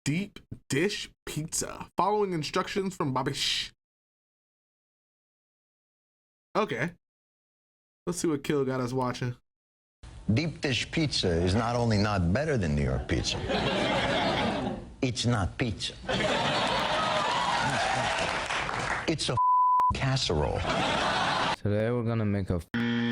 deep dish pizza. Following instructions from Babish. Okay. Let's see what Kill got us watching. Deep dish pizza is not only not better than New York pizza, it's not pizza. It's a casserole. Today we're gonna make a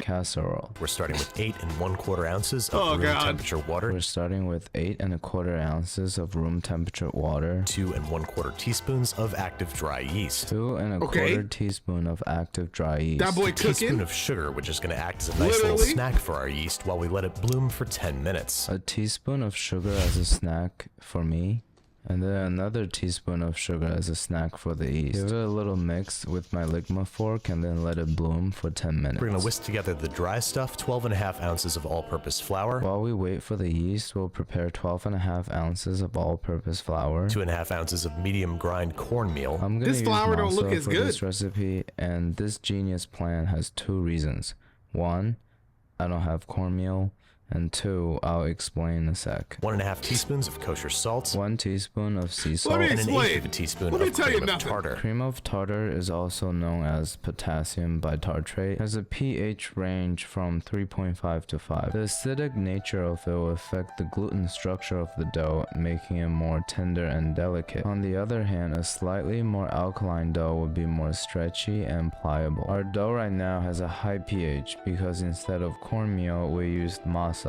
casserole. We're starting with 8 1/4 ounces of room temperature water. We're starting with 8 1/4 ounces of room temperature water. 2 1/4 teaspoons of active dry yeast. 2 1/4 teaspoon of active dry yeast. That boy a cooking. teaspoon of sugar, which is going to act as a nice little snack for our yeast while we let it bloom for 10 minutes. A teaspoon of sugar as a snack for me. And then another teaspoon of sugar as a snack for the yeast. Give it a little mix with my Ligma fork and then let it bloom for 10 minutes. We're going to whisk together the dry stuff, 12 1/2 ounces of all-purpose flour. While we wait for the yeast, we'll prepare 12 1/2 ounces of all-purpose flour. 2 1/2 ounces of medium grind cornmeal. I'm gonna This use flour don't look masa as for good. this recipe, and this genius plan has 2 reasons. 1, I don't have cornmeal. And 2, I'll explain in a sec. 1 1/2 teaspoons of kosher salt. 1 teaspoon of sea salt. Let me and an explain. 1/8 of a teaspoon Let me of tell you cream of nothing. tartar. Cream of tartar is also known as potassium bitartrate. Has a pH range from 3.5 to 5. The acidic nature of it will affect the gluten structure of the dough, making it more tender and delicate. On the other hand, a slightly more alkaline dough would be more stretchy and pliable. Our dough right now has a high pH because instead of cornmeal, we used masa,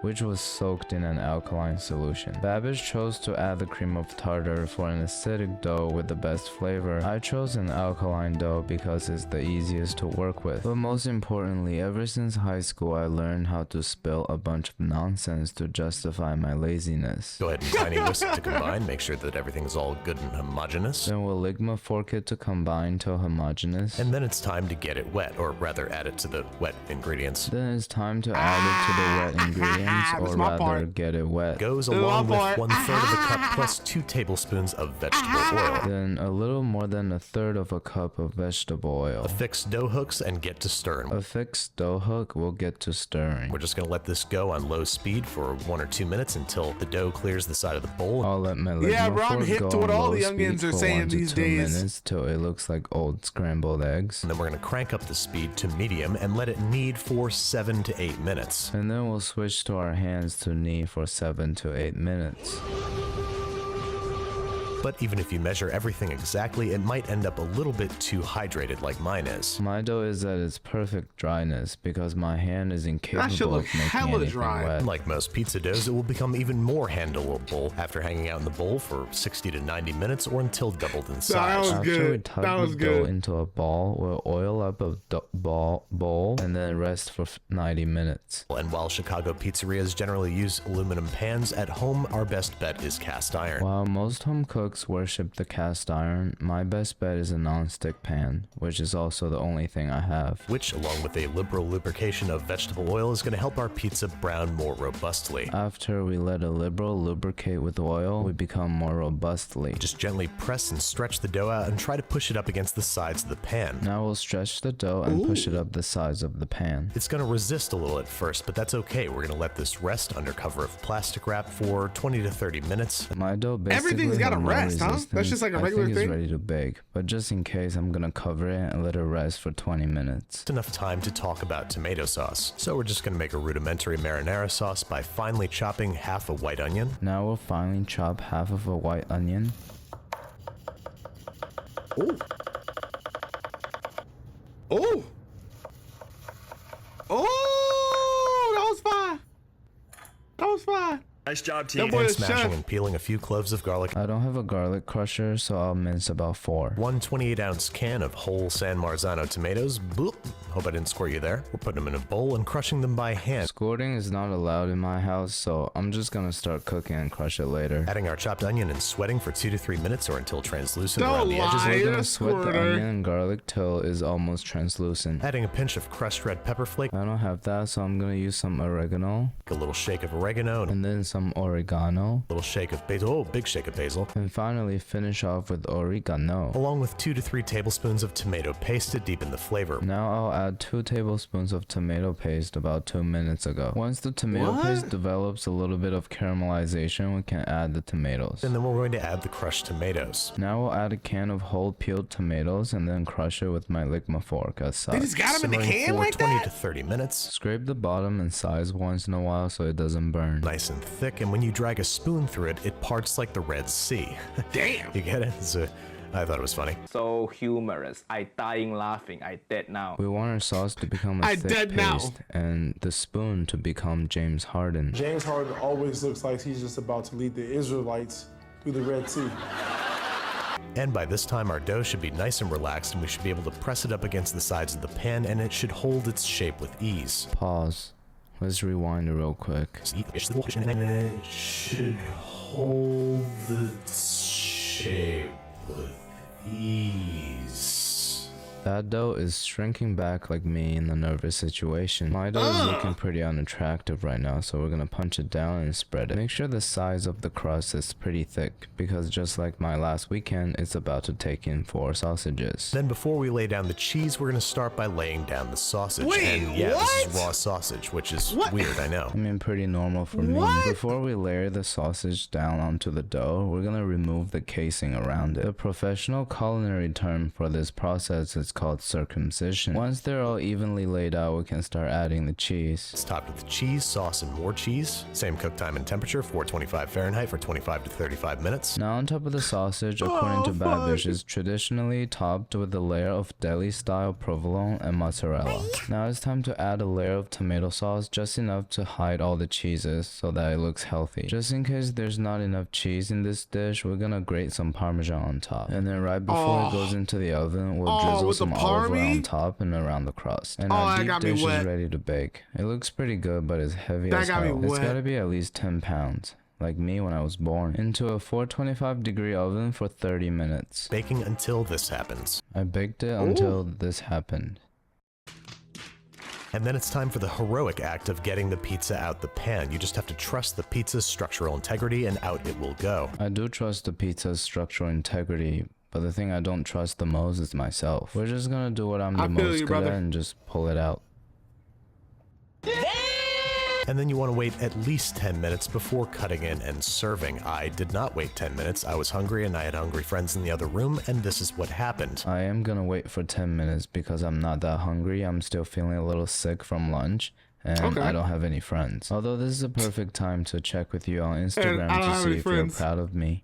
which was soaked in an alkaline solution. Babish chose to add the cream of tartar for an acidic dough with the best flavor. I chose an alkaline dough because it's the easiest to work with. But most importantly, ever since high school, I learned how to spill a bunch of nonsense to justify my laziness. Go ahead and tiny whisk to combine. Make sure that everything's all good and homogeneous. Then we'll Ligma fork it to combine till homogeneous. And then it's time to get it wet, or rather add it to the wet ingredients. Then it's time to add it to the wet ingredients, or rather get it wet. Goes along with 1/3 of a cup plus 2 tablespoons of vegetable oil. Then a little more than 1/3 of a cup of vegetable oil. Affix dough hooks and get to stirring. Affix dough hook will get to stirring. We're just going to let this go on low speed for 1 or 2 minutes until the dough clears the side of the bowl. I'll let my Ligma bro, I'm fork hip go to what on all low the youngins speed are for saying 1 to these 2 days. minutes till it looks like old scrambled eggs. And then we're going to crank up the speed to medium and let it knead for 7 to 8 minutes. And then we'll switch to our hands to knead for 7 to 8 minutes. But even if you measure everything exactly, it might end up a little bit too hydrated like mine is. My dough is at its perfect dryness because my hand is That should incapable look of making hella anything dry. wet. Like most pizza doughs, it will become even more handleable after hanging out in the bowl for 60 to 90 minutes or until doubled in That size. was After good. we tug That was the dough good. into a ball, we'll oil up a bowl and then rest for 90 minutes. And while Chicago pizzerias generally use aluminum pans, at home our best bet is cast iron. While most home cooks worship the cast iron, my best bet is a non-stick pan, which is also the only thing I have. Which, along with a liberal lubrication of vegetable oil, is going to help our pizza brown more robustly. After we let a liberal lubricate with oil, we become more robustly. Just gently press and stretch the dough out and try to push it up against the sides of the pan. Now we'll stretch the dough and push it up the sides of the pan. It's going to resist a little at first, but that's okay. We're going to let this rest under cover of plastic wrap for 20 to 30 minutes. My dough basically Everything's gotta has no rest, huh? That's resistance. just like a I regular think thing? it's ready to bake, but just in case, I'm gonna cover it and let it rest for 20 minutes. It's enough time to talk about tomato sauce. So we're just going to make a rudimentary marinara sauce by finely chopping half a white onion. Now we'll finely chop half of a white onion. Oh. Oh. Oh, that was fine. That was fine. Nice job, That team. boy And is smashing chef. and peeling a few cloves of garlic. I don't have a garlic crusher, so I'll mince about 4. 1 28-ounce can of whole San Marzano tomatoes. Boop. Hope I didn't score you there. We're putting them in a bowl and crushing them by hand. Squirting is not allowed in my house, so I'm just gonna start cooking and crush it later. Adding our chopped onion and sweating for 2 to 3 minutes or until translucent Don't around the edges. lie. We're You're gonna a sweat the squirter. onion and garlic till it's almost translucent. Adding a pinch of crushed red pepper flake, I don't have that, so I'm gonna use some oregano, a little shake of oregano, and and then some oregano, a little shake of basil. Oh, big shake of basil. and finally finish off with oregano. Along with 2 to 3 tablespoons of tomato paste to deepen the flavor. Now I'll add 2 tablespoons of tomato paste about 2 minutes ago. Once the tomato paste develops a little bit of caramelization, we can add the tomatoes. And then we're going to add the crushed tomatoes. Now we'll add a can of whole peeled tomatoes and then crush it with my Ligma fork as such. They just got them in the can like 20 that? to 30 minutes. Scrape the bottom and sides once in a while so it doesn't burn. Nice and thick, and when you drag a spoon through it, it parts like the Red Sea. Damn. You get it? I thought it was funny. So humorous. I dying laughing. I dead now. We want our sauce to become a thick paste and the spoon to become James Harden. James Harden always looks like he's just about to lead the Israelites through the Red Sea. And by this time, our dough should be nice and relaxed, and we should be able to press it up against the sides of the pan, and it should hold its shape with ease. Pause. Let's rewind it real quick. It should hold its shape with ease. That dough is shrinking back like me in the nervous situation. My dough is looking pretty unattractive right now, so we're gonna punch it down and spread it. Make sure the size of the crust is pretty thick, because just like my last weekend, it's about to take in 4 sausages. Then before we lay down the cheese, we're gonna start by laying down the sausage. Wait, and yeah, what? this is raw sausage, which is weird, I know. I mean, pretty normal for me. Before we layer the sausage down onto the dough, we're gonna remove the casing around it. The professional culinary term for this process is called circumcision. Once they're all evenly laid out, we can start adding the cheese. It's topped with cheese, sauce, and more cheese. Same cook time and temperature, 425 Fahrenheit for 25 to 35 minutes. Now on top of the sausage, according to Babish, is traditionally topped with a layer of deli-style provolone and mozzarella. Now it's time to add a layer of tomato sauce, just enough to hide all the cheeses so that it looks healthy. Just in case there's not enough cheese in this dish, we're gonna grate some Parmesan on top. And then right before it goes into the oven, we'll drizzle some olive oil on top and around the crust. And our deep dish is ready to bake. It looks pretty good, but it's heavy as hell. It's gotta be at least 10 pounds. Like me when I was born. Into a 425-degree oven for 30 minutes. Baking until this happens. I baked it until this happened. And then it's time for the heroic act of getting the pizza out the pan. You just have to trust the pizza's structural integrity, and out it will go. I do trust the pizza's structural integrity, but the thing I don't trust the most is myself. We're just gonna do what I'm the most good at and just pull it out. And then you want to wait at least 10 minutes before cutting in and serving. I did not wait 10 minutes. I was hungry and I had hungry friends in the other room, and this is what happened. I am gonna wait for 10 minutes because I'm not that hungry. I'm still feeling a little sick from lunch. And I don't have any friends. Although this is a perfect time to check with you on Instagram to see if you're proud of me.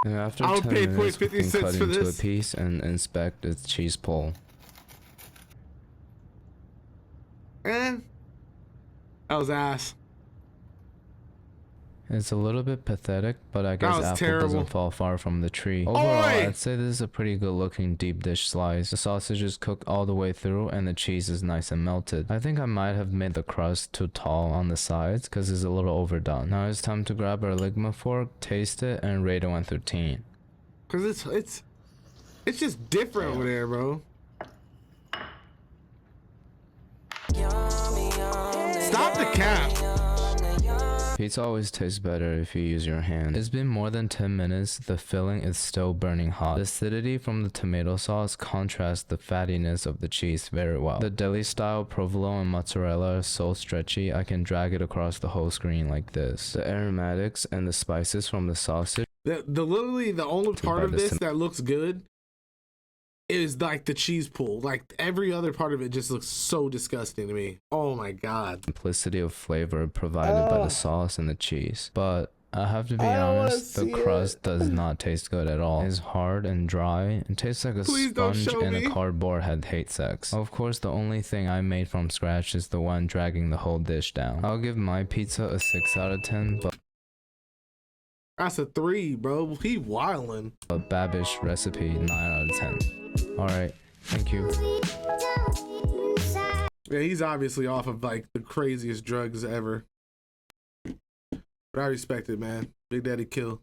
And after 10 minutes, we can cut into a piece and inspect its cheese pull. And that was ass. It's a little bit pathetic, but I guess apple doesn't fall far from the tree. Overall, I'd say this is a pretty good looking deep dish slice. The sausage is cooked all the way through and the cheese is nice and melted. I think I might have made the crust too tall on the sides because it's a little overdone. Now it's time to grab our Ligma fork, taste it, and rate it 1 through 10. Cause it's just different over there, bro. Stop the cap. Pizza always tastes better if you use your hand. It's been more than 10 minutes, the filling is still burning hot. The acidity from the tomato sauce contrasts the fattiness of the cheese very well. The deli style provolone and mozzarella are so stretchy, I can drag it across the whole screen like this. The aromatics and the spices from the sausage. Literally the only part of this that looks good is like the cheese pull. Like every other part of it just looks so disgusting to me. Oh my god. Simplicity of flavor provided by the sauce and the cheese. But I have to be honest, the crust does not taste good at all. It's hard and dry and tastes like a sponge and a cardboard had hate sex. Of course, the only thing I made from scratch is the one dragging the whole dish down. I'll give my pizza a 6 out of 10, but that's a 3, bro. He wildin'. A Babish recipe 9 out of 10. Alright, thank you. Yeah, he's obviously off of like the craziest drugs ever. But I respect it, man. Big Daddy Kill.